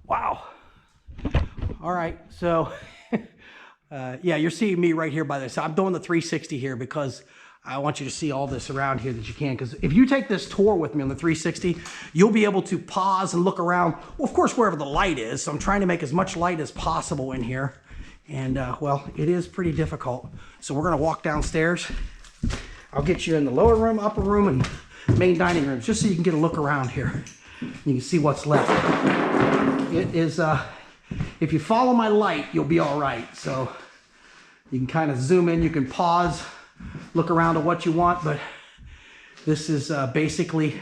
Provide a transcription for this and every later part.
Wow. All right, so yeah, you're seeing me right here by this. I'm doing the 360 here because I want you to see all this around here that you can. Because if you take this tour with me on the 360, you'll be able to pause and look around. Well, of course, wherever the light is. So I'm trying to make as much light as possible in here. And well, it is pretty difficult. So we're gonna walk downstairs. I'll get you in the lower room, upper room, and main dining rooms, just so you can get a look around here. You can see what's left. It is, if you follow my light, you'll be all right. So you can kind of zoom in, you can pause, look around at what you want, but this is basically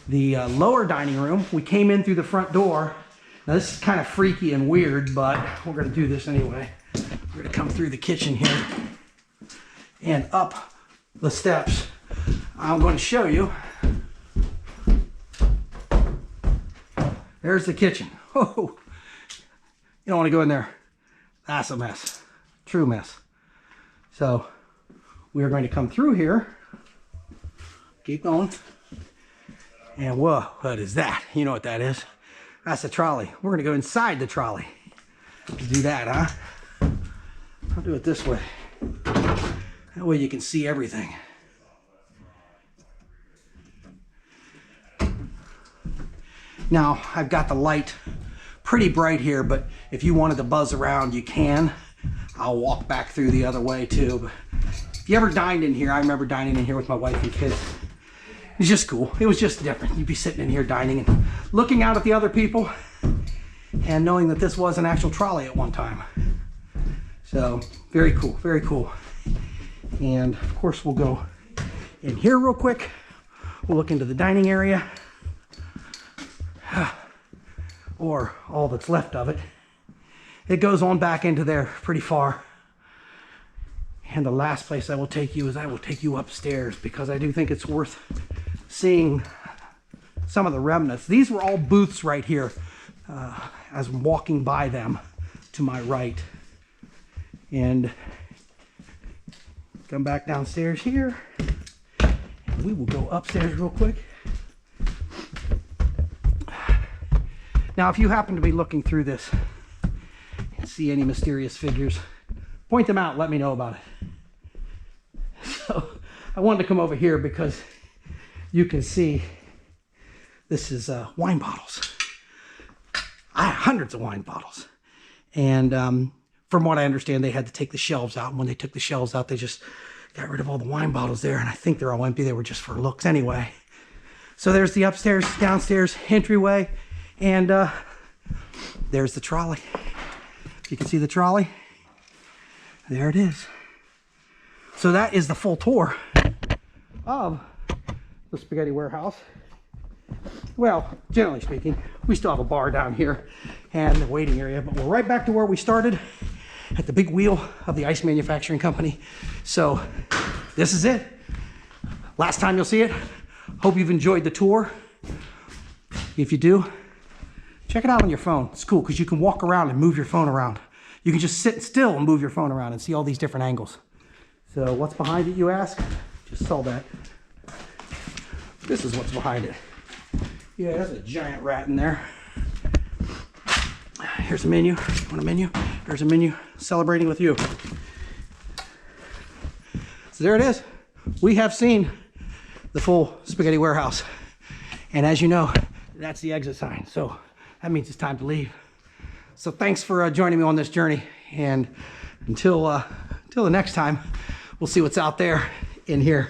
the lower dining room. We came in through the front door. Now this is kind of freaky and weird, but we're gonna do this anyway. We're gonna come through the kitchen here and up the steps. I'm going to show you. There's the kitchen. Oh, you don't want to go in there. That's a mess. True mess. So we're going to come through here. Keep going. And whoa, what is that? You know what that is. That's a trolley. We're going to go inside the trolley. Let's do that, huh? I'll do it this way. That way you can see everything. Now, I've got the light pretty bright here, but if you wanted to buzz around, you can. I'll walk back through the other way too. But if you ever dined in here, I remember dining in here with my wife and kids. It was just cool. It was just different. You'd be sitting in here dining and looking out at the other people and knowing that this was an actual trolley at one time. So, very cool, very cool. And of course, we'll go in here real quick. We'll look into the dining area, or all that's left of it. It goes on back into there pretty far. And the last place I will take you is I will take you upstairs, because I do think it's worth seeing some of the remnants. These were all booths right here as I'm walking by them to my right. And come back downstairs here, and we will go upstairs real quick. Now, if you happen to be looking through this and see any mysterious figures, point them out, let me know about it. So I wanted to come over here because you can see this is wine bottles. I have hundreds of wine bottles. And from what I understand, they had to take the shelves out. And when they took the shelves out, they just got rid of all the wine bottles there. And I think they're all empty. They were just for looks anyway. So there's the upstairs, downstairs entryway. And there's the trolley. You can see the trolley. There it is. So that is the full tour of the spaghetti warehouse. Well, generally speaking, we still have a bar down here and the waiting area, but we're right back to where we started, at the big wheel of the ice manufacturing company. So this is it. Last time you'll see it. Hope you've enjoyed the tour. If you do, check it out on your phone. It's cool because you can walk around and move your phone around. You can just sit still and move your phone around and see all these different angles. So what's behind it, you ask? Just saw that. This is what's behind it. Yeah, there's a giant rat in there. Here's a menu. Want a menu? There's a menu. Celebrating with you. So there it is. We have seen the full spaghetti warehouse. And as you know, that's the exit sign. So that means it's time to leave. So thanks for joining me on this journey. And until the next time, we'll see what's out there in here.